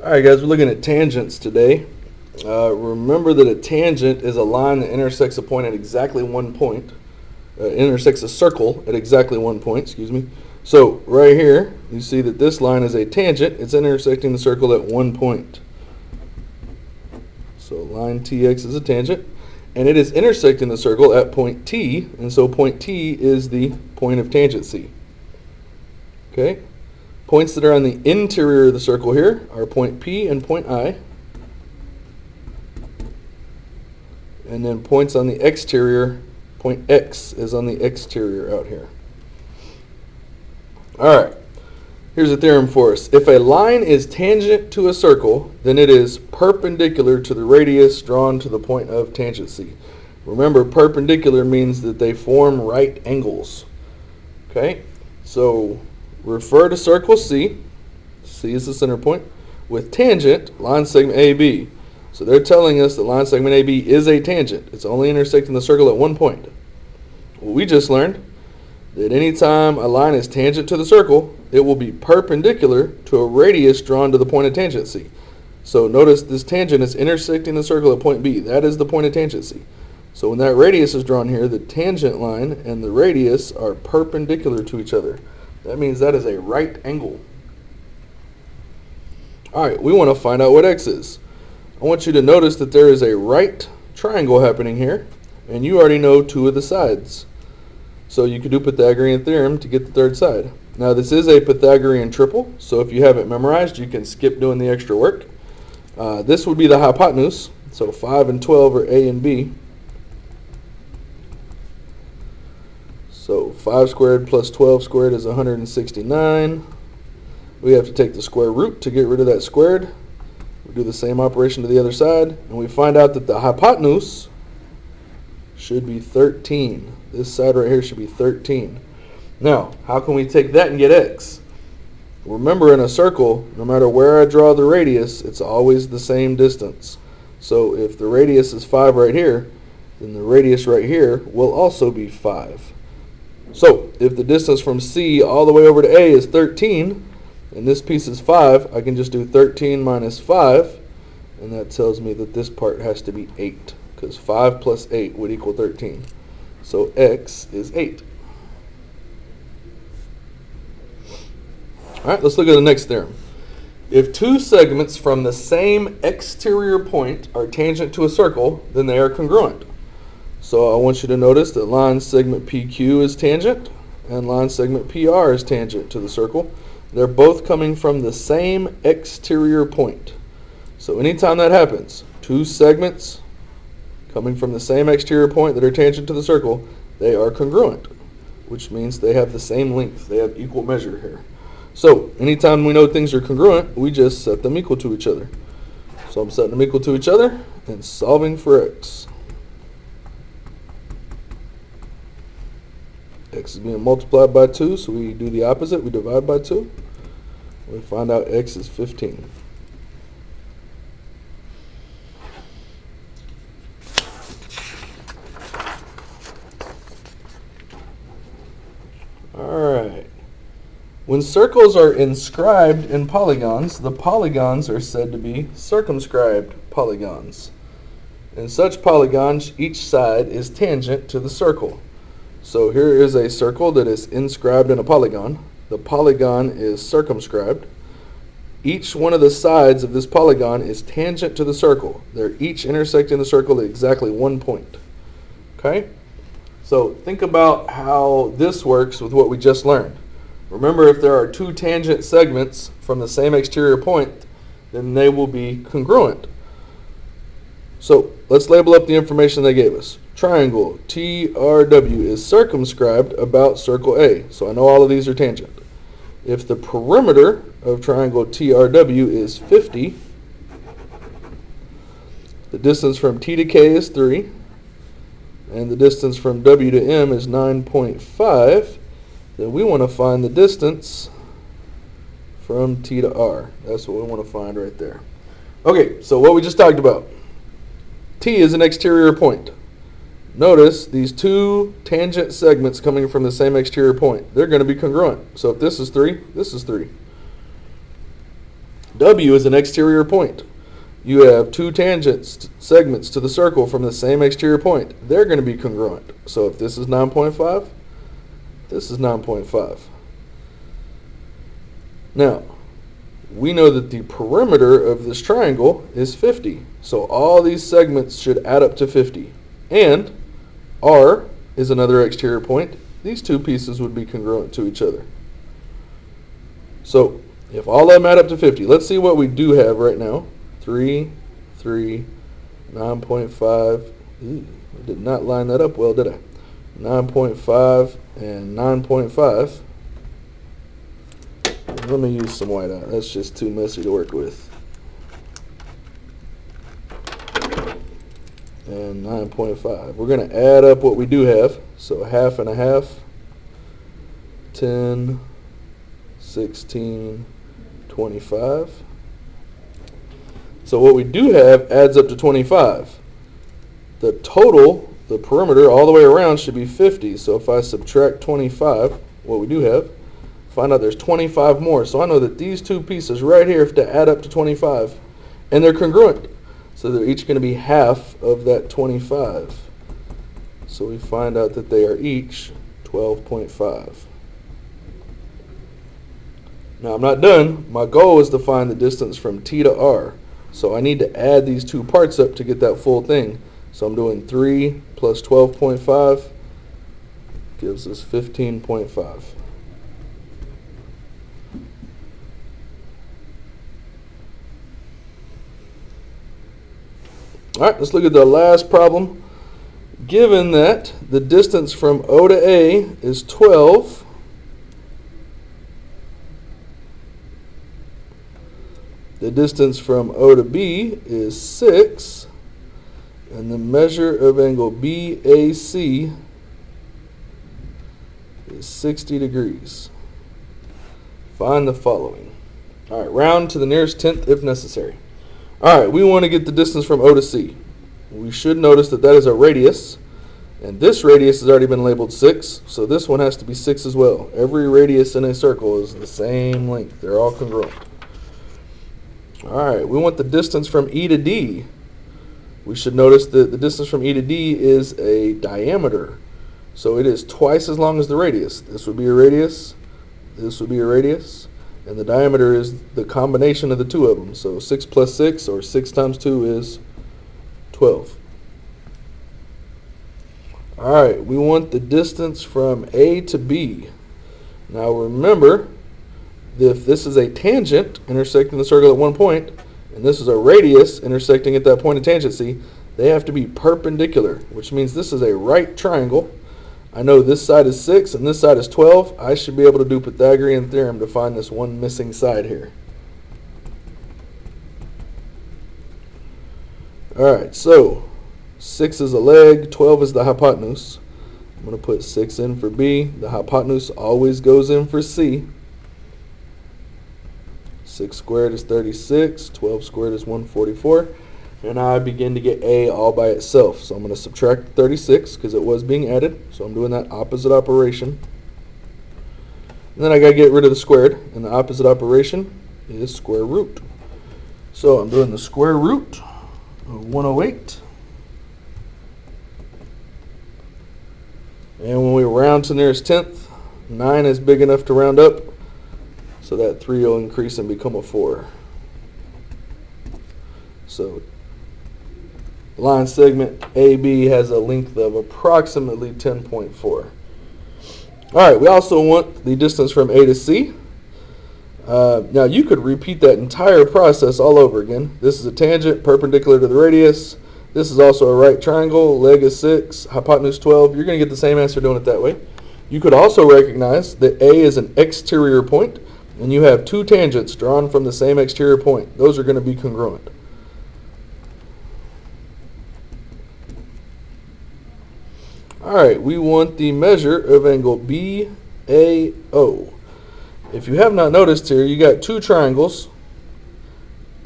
Alright guys, we're looking at tangents today. Remember that a tangent is a line that intersects a point at exactly one point. Intersects a circle at exactly one point, excuse me. So right here, you see that this line is a tangent. It's intersecting the circle at one point. So line TX is a tangent, and it is intersecting the circle at point T, and so point T is the point of tangent C. Okay? Points that are on the interior of the circle here are point P and point I. And then points on the exterior, point X is on the exterior out here. Alright, here's a theorem for us. If a line is tangent to a circle, then it is perpendicular to the radius drawn to the point of tangency. Remember, perpendicular means that they form right angles. Okay, so refer to circle C, C is the center point, with tangent, line segment AB. So they're telling us that line segment AB is a tangent. It's only intersecting the circle at one point. Well, we just learned that anytime a line is tangent to the circle, it will be perpendicular to a radius drawn to the point of tangency. So notice this tangent is intersecting the circle at point B. That is the point of tangency. So when that radius is drawn here, the tangent line and the radius are perpendicular to each other. That means that is a right angle. Alright, we want to find out what X is. I want you to notice that there is a right triangle happening here, and you already know two of the sides. So you could do Pythagorean theorem to get the third side. Now this is a Pythagorean triple, so if you have it memorized, you can skip doing the extra work. This would be the hypotenuse, so 5 and 12 are A and B. So 5 squared plus 12 squared is 169. We have to take the square root to get rid of that squared. We do the same operation to the other side, and we find out that the hypotenuse should be 13. This side right here should be 13. Now, how can we take that and get X? Remember, in a circle, no matter where I draw the radius, it's always the same distance. So if the radius is 5 right here, then the radius right here will also be 5. So if the distance from C all the way over to A is 13, and this piece is 5, I can just do 13 minus 5, and that tells me that this part has to be 8, because 5 plus 8 would equal 13. So X is 8. Alright, let's look at the next theorem. If two segments from the same exterior point are tangent to a circle, then they are congruent. So I want you to notice that line segment PQ is tangent, and line segment PR is tangent to the circle. They're both coming from the same exterior point. So anytime that happens, two segments coming from the same exterior point that are tangent to the circle, they are congruent, which means they have the same length. They have equal measure here. So anytime we know things are congruent, we just set them equal to each other. So I'm setting them equal to each other and solving for X. X is being multiplied by 2, so we do the opposite. We divide by 2. We find out X is 15. Alright. When circles are inscribed in polygons, the polygons are said to be circumscribed polygons. In such polygons, each side is tangent to the circle. So here is a circle that is inscribed in a polygon. The polygon is circumscribed. Each one of the sides of this polygon is tangent to the circle. They're each intersecting the circle at exactly one point. Okay? So think about how this works with what we just learned. Remember, if there are two tangent segments from the same exterior point, then they will be congruent. So let's label up the information they gave us. Triangle TRW is circumscribed about circle A. So I know all of these are tangent. If the perimeter of triangle TRW is 50, the distance from T to K is 3, and the distance from W to M is 9.5, then we want to find the distance from T to R. That's what we want to find right there. Okay, so what we just talked about. T is an exterior point. Notice these two tangent segments coming from the same exterior point. They're going to be congruent. So if this is 3, this is 3. W is an exterior point. You have two tangent segments to the circle from the same exterior point. They're going to be congruent. So if this is 9.5, this is 9.5. Now, we know that the perimeter of this triangle is 50. So all these segments should add up to 50. And R is another exterior point. These two pieces would be congruent to each other. So if all of them add up to 50, let's see what we do have right now. 3, 3, 9.5. I did not line that up well, did I? 9.5 and 9.5. Let me use some whiteout. That's just too messy to work with. And 9.5. We're going to add up what we do have. So half and a half, 10, 16, 25. So what we do have adds up to 25. The total, the perimeter all the way around should be 50. So if I subtract 25, what we do have, find out there's 25 more. So I know that these two pieces right here have to add up to 25. And they're congruent. So they're each going to be half of that 25. So we find out that they are each 12.5. Now I'm not done. My goal is to find the distance from T to R. So I need to add these two parts up to get that full thing. So I'm doing 3 plus 12.5 gives us 15.5. All right, let's look at the last problem. Given that the distance from O to A is 12, the distance from O to B is 6, and the measure of angle BAC is 60 degrees. Find the following. All right, round to the nearest tenth if necessary. All right, we want to get the distance from O to C. We should notice that that is a radius, and this radius has already been labeled 6, so this one has to be 6 as well. Every radius in a circle is the same length. They're all congruent. All right, we want the distance from E to D. We should notice that the distance from E to D is a diameter, so it is twice as long as the radius. This would be a radius, this would be a radius, and the diameter is the combination of the two of them. So 6 plus 6, or 6 times 2, is 12. All right, we want the distance from A to B. Now remember, if this is a tangent intersecting the circle at one point, and this is a radius intersecting at that point of tangency, they have to be perpendicular, which means this is a right triangle. I know this side is 6 and this side is 12. I should be able to do Pythagorean theorem to find this one missing side here. Alright, so 6 is a leg, 12 is the hypotenuse. I'm going to put 6 in for B. The hypotenuse always goes in for C. 6 squared is 36, 12 squared is 144. And now I begin to get A all by itself. So I'm going to subtract 36 because it was being added. So I'm doing that opposite operation. And then I got to get rid of the squared. And the opposite operation is square root. So I'm doing the square root of 108. And when we round to the nearest tenth, 9 is big enough to round up. So that 3 will increase and become a 4. So line segment AB has a length of approximately 10.4. All right, we also want the distance from A to C. Now you could repeat that entire process all over again. This is a tangent perpendicular to the radius. This is also a right triangle. Leg is 6, hypotenuse 12. You're going to get the same answer doing it that way. You could also recognize that A is an exterior point, and you have two tangents drawn from the same exterior point. Those are going to be congruent. Alright, we want the measure of angle BAO. If you have not noticed here, you got two triangles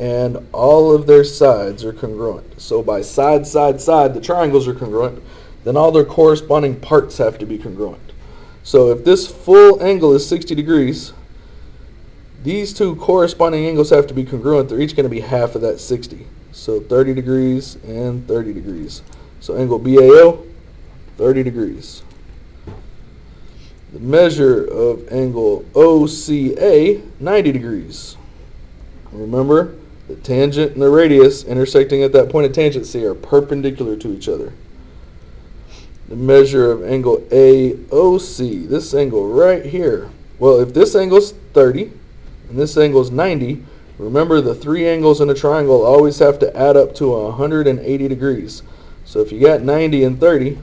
and all of their sides are congruent. So by side, side, side, the triangles are congruent. Then all their corresponding parts have to be congruent. So if this full angle is 60 degrees, these two corresponding angles have to be congruent. They're each going to be half of that 60. So 30 degrees and 30 degrees. So angle BAO, 30 degrees. The measure of angle OCA, 90 degrees. Remember, the tangent and the radius intersecting at that point of tangent C are perpendicular to each other. The measure of angle AOC, this angle right here. Well, if this angle is 30 and this angle is 90, remember the three angles in a triangle always have to add up to 180 degrees. So if you got 90 and 30,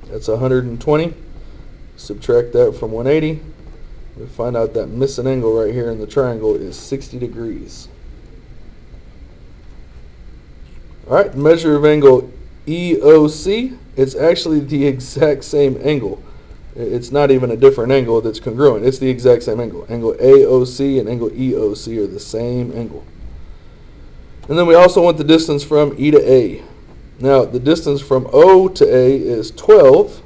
that's 120. Subtract that from 180. We find out that missing angle right here in the triangle is 60 degrees. Alright, the measure of angle EOC, it's actually the exact same angle. It's not even a different angle that's congruent. It's the exact same angle. Angle AOC and angle EOC are the same angle. And then we also want the distance from E to A. Now, the distance from O to A is 12.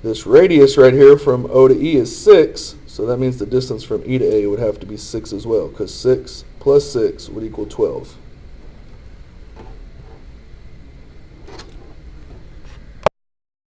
This radius right here from O to E is 6. So that means the distance from E to A would have to be 6 as well, because 6 plus 6 would equal 12.